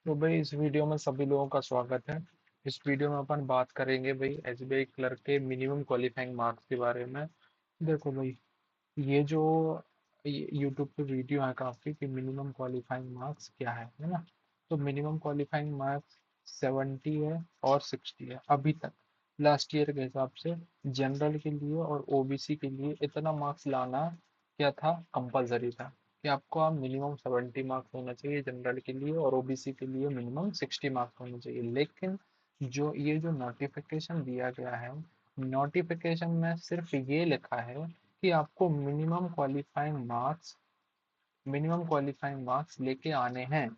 तो भाई इस वीडियो में सभी लोगों का स्वागत है। इस वीडियो में अपन बात करेंगे भाई एसबीआई क्लर्क के मिनिमम क्वालिफाइंग मार्क्स के बारे में। देखो भाई, ये जो यूट्यूब पे वीडियो है काफ़ी कि मिनिमम क्वालिफाइंग मार्क्स क्या है ना। तो मिनिमम क्वालिफाइंग मार्क्स 70 है और 60 है अभी तक। लास्ट ईयर के हिसाब से जनरल के लिए और ओबीसी के लिए इतना मार्क्स लाना क्या था, कंपलसरी था कि आपको आप मिनिमम 70 मार्क्स होना चाहिए जनरल के लिए और ओबीसी के लिए मिनिमम 60 मार्क्स होने चाहिए। लेकिन जो नोटिफिकेशन दिया गया है, नोटिफिकेशन में सिर्फ ये लिखा है कि आपको मिनिमम क्वालिफाइंग मार्क्स लेके आने हैं।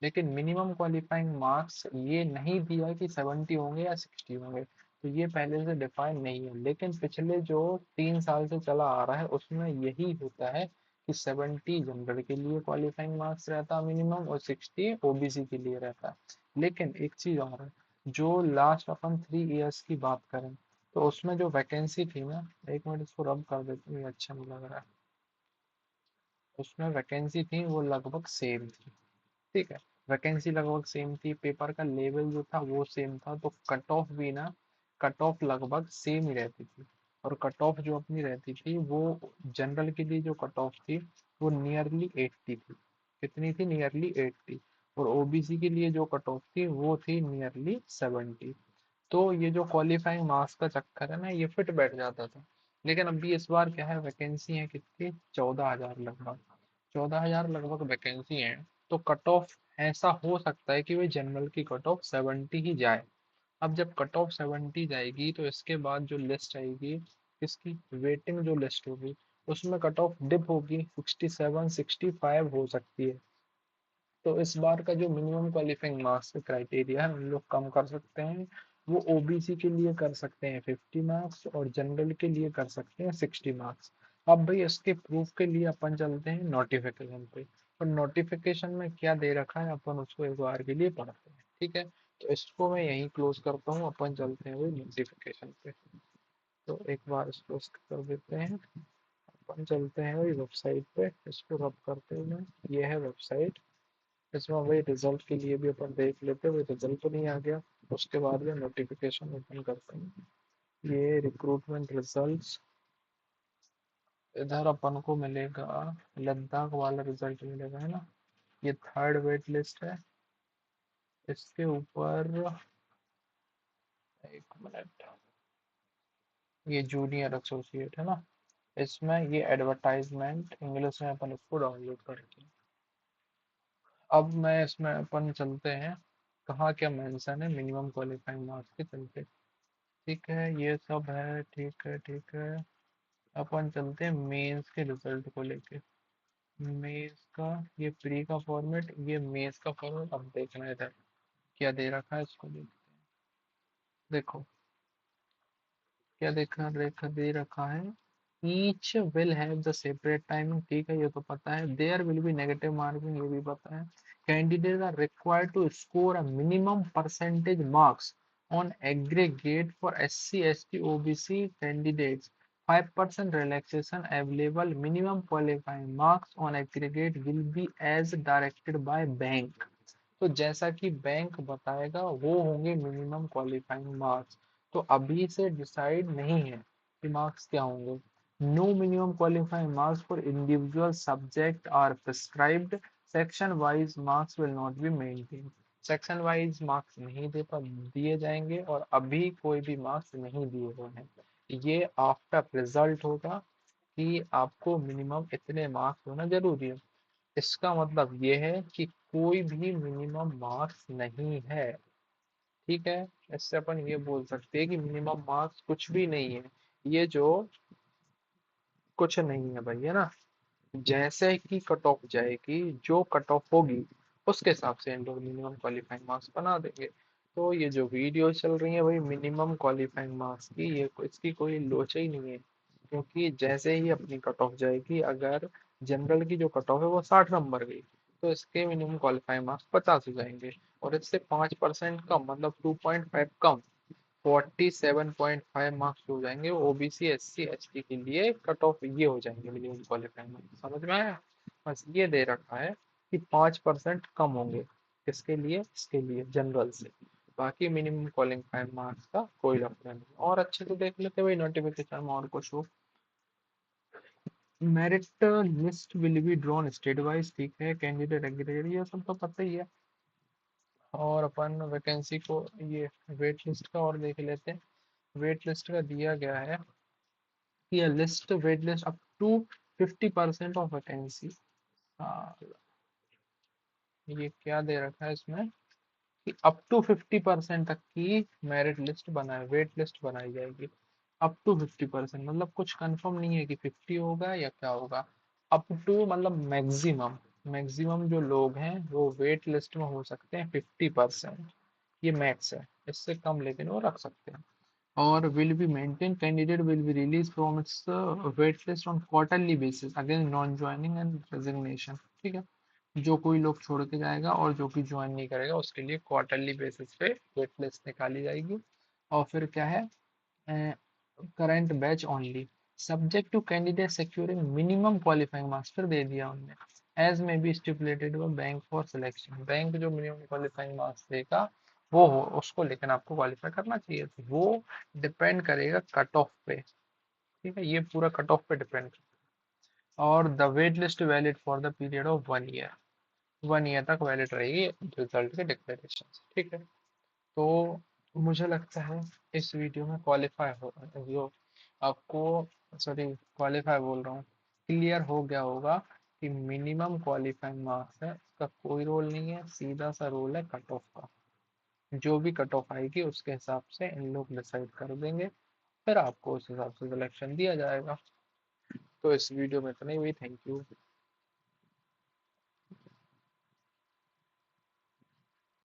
लेकिन मिनिमम क्वालिफाइंग मार्क्स ये नहीं दिया कि 70 होंगे या 60 होंगे, तो ये पहले से डिफाइन नहीं है। लेकिन पिछले जो 3 साल से चला आ रहा है उसमें यही होता है कि 70 जनरल के लिए क्वालिफाइंग मार्क्स रहता है मिनिमम और 60 ओबीसी के लिए रहता है। लेकिन एक चीज और है, जो लास्ट अपन 3 इयर्स की बात करें तो उसमें जो वैकेंसी थी ना, एक मिनट इसको रब कर देते हैं, ये अच्छा नहीं लग रहा है। उसमें वैकेंसी थी वो लगभग सेम थी। ठीक है, वैकेंसी लगभग सेम थी, पेपर का लेवल जो था वो सेम था, तो कट ऑफ भी ना, कट ऑफ लगभग सेम ही रहती थी। और कट ऑफ जो अपनी रहती थी वो जनरल के लिए जो कट ऑफ थी वो नियरली 80 थी। कितनी थी? नियरली 80। और ओबीसी के लिए जो कट ऑफ थी वो थी नियरली 70। तो ये जो क्वालिफाइंग मार्क्स का चक्कर है ना, ये फिट बैठ जाता था। लेकिन अभी इस बार क्या है, वैकेंसी है कितनी, 14,000 लगभग। 14,000 लगभग वैकेंसी है। तो कट ऑफ ऐसा हो सकता है कि भाई जनरल की कट ऑफ 70 ही जाए। अब जब कट ऑफ 70 जाएगी तो इसके बाद जो लिस्ट आएगी, इसकी वेटिंग जो लिस्ट होगी, उसमें कट ऑफ डिप होगी, 67 65 हो सकती है। तो इस बार का जो मिनिमम क्वालिफाइंग मार्क्स का क्राइटेरिया है हम लोग कम कर सकते हैं। वो ओबीसी के लिए कर सकते हैं 50 मार्क्स और जनरल के लिए कर सकते हैं 60 मार्क्स। अब भाई इसके प्रूफ के लिए अपन चलते हैं नोटिफिकेशन पे। और नोटिफिकेशन में क्या दे रखा है अपन उसको एक बार के लिए पढ़ते हैं, ठीक है। तो इसको मैं यहीं क्लोज करता हूँ, अपन चलते हैं वही नोटिफिकेशन पे। तो एक बार इसको कर देते हैं, अपन चलते हैं वही वेबसाइट पे, इसको रब करते हैं। ये है वेबसाइट। इसमें वही रिजल्ट के लिए भी अपन देख लेते हैं, वही रिजल्ट तो नहीं आ गया। उसके बाद में नोटिफिकेशन ओपन करते हैं, ये रिक्रूटमेंट रिजल्ट्स। इधर अपन को मिलेगा लद्दाख वाला रिजल्ट मिलेगा, है ना। ये थर्ड वेट लिस्ट है। इसके ऊपर एक मिनट, ये जूनियर एसोसिएट है ना। इसमें ये एडवर्टाइजमेंट इंग्लिश में अपन इसको डाउनलोड करते हैं। अब मैं इसमें अपन चलते हैं, कहाँ क्या मेंशन है मिनिमम क्वालिफाइंग मार्क्स के चलते। ठीक है, ये सब है, ठीक है ठीक है। अपन चलते हैं मेंस के रिजल्ट को लेके। मेंस का ये प्री का फॉर्मेट, ये मेंस का फॉर्मेट। अब देखना है इधर क्या दे रखा है, इसको देखो क्या देखा दे रखा है। Each will have the separate timing, ठीक है ये तो पता है। There will be negative marking, ये भी पता है। Candidate are required to score a minimum percentage marks on aggregate for SC, ST, OBC candidates. 5% relaxation available. Minimum qualifying marks on aggregate will be as directed by bank. तो जैसा कि bank बताएगा वो होंगे मिनिमम क्वालिफाइंग मार्क्स। तो अभी से decide नहीं है कि मार्क्स क्या होंगे। No minimum qualifying marks for individual subject are prescribed. Section wise marks will not be maintain. Section wise marks नहीं दिए जाएंगे और अभी कोई भी मार्क्स नहीं दिए हुए हैं। ये आफ्टर रिजल्ट होगा कि आपको मिनिमम इतने मार्क्स होना जरूरी है। इसका मतलब ये है कि कोई भी मिनिमम मार्क्स नहीं है। ठीक है, इससे अपन ये बोल सकते हैं कि मिनिमम मार्क्स कुछ भी नहीं है। ये जो कुछ नहीं है भाई, है ना। जैसे कि कट ऑफ जाएगी, जो कट ऑफ होगी उसके हिसाब से इन लोग मिनिमम क्वालिफाइंग मार्क्स बना देंगे। तो ये जो वीडियो चल रही है भाई मिनिमम क्वालिफाइंग मार्क्स की, ये इसकी कोई लोचा ही नहीं है। क्योंकि जैसे ही अपनी कट ऑफ जाएगी, अगर जनरल की जो कट ऑफ है वो 60 नंबर गई, तो इसके मिनिमम क्वालिफाइंग मार्क्स 50 हो जाएंगे। और इससे 5% कम, मतलब 2.5 कम, 47.5 मार्क्स हो जाएंगे ओबीसी एससी एसटी के लिए। कट ऑफ ये हो जाएंगे मिनिमम क्वालिफाइंग मार्क्स। समझ में आया? बस ये दे रखा है कि 5% कम होंगे। किसके लिए? इसके लिए जनरल से। बाकी मिनिमम क्वालिफाइंग मार्क्स का कोई लफड़ा नहीं। और अच्छे से देख लेते भाई नोटिफिकेशन में और कुछ हो। Merit list will be drawn state wise, ठीक है, कैंडिडेट एग्रीगेट ये सब तो पता ही है। और अपन वैकेंसी को ये वेट लिस्ट का और देख लेते हैं। वेट लिस्ट का दिया गया है कि list wait list up to 50% of vacancy. ये क्या दे रखा है इसमें कि अप टू 50% तक की मेरिट लिस्ट बनाए, वेट लिस्ट बनाई जाएगी। अप टू 50% मतलब कुछ कंफर्म नहीं है कि 50 होगा या क्या होगा। अप टू मतलब मैक्सिमम, मैक्सिमम जो लोग हैं वो वेट लिस्ट में हो सकते हैं 50%। ये मैक्स है, इससे कम लेकिन वो रख सकते हैं। और will be maintained, candidate will be released from its wait list on quarterly basis against non joining and resignation, ठीक है। जो कोई लोग छोड़ के जाएगा और जो कि ज्वाइन नहीं करेगा उसके लिए क्वार्टरली बेसिस पे वेट लिस्ट निकाली जाएगी। और फिर क्या है, current batch only, subject to candidate securing minimum qualifying master दे दिया उनने। एज में बी स्टिपुलेटेड वो बैंक फॉर सिलेक्शन, बैंक जो मिनिमम क्वालिफाइंग मार्क्स देगा वो हो उसको, लेकिन आपको क्वालिफाई करना चाहिए, तो वो डिपेंड करेगा कट ऑफ पे, ठीक है, ये पूरा कट ऑफ पे डिपेंड। और the wait list valid for the period of 1 year, 1 year तक वैलिड रहेगी रिजल्ट के डिक्लेरेशन, ठीक है। तो मुझे लगता है इस वीडियो में क्वालिफाई हो जो आपको, सॉरी क्वालिफाई बोल रहा हूँ, क्लियर हो गया होगा कि मिनिमम क्वालिफाइंग मार्क्स है, इसका कोई रोल नहीं है, सीधा सा रोल है कट ऑफ का। जो भी कट ऑफ आएगी उसके हिसाब से इन लोग डिसाइड कर देंगे, फिर आपको उस हिसाब से सिलेक्शन दिया जाएगा। तो इस वीडियो में इतना ही, थैंक यू।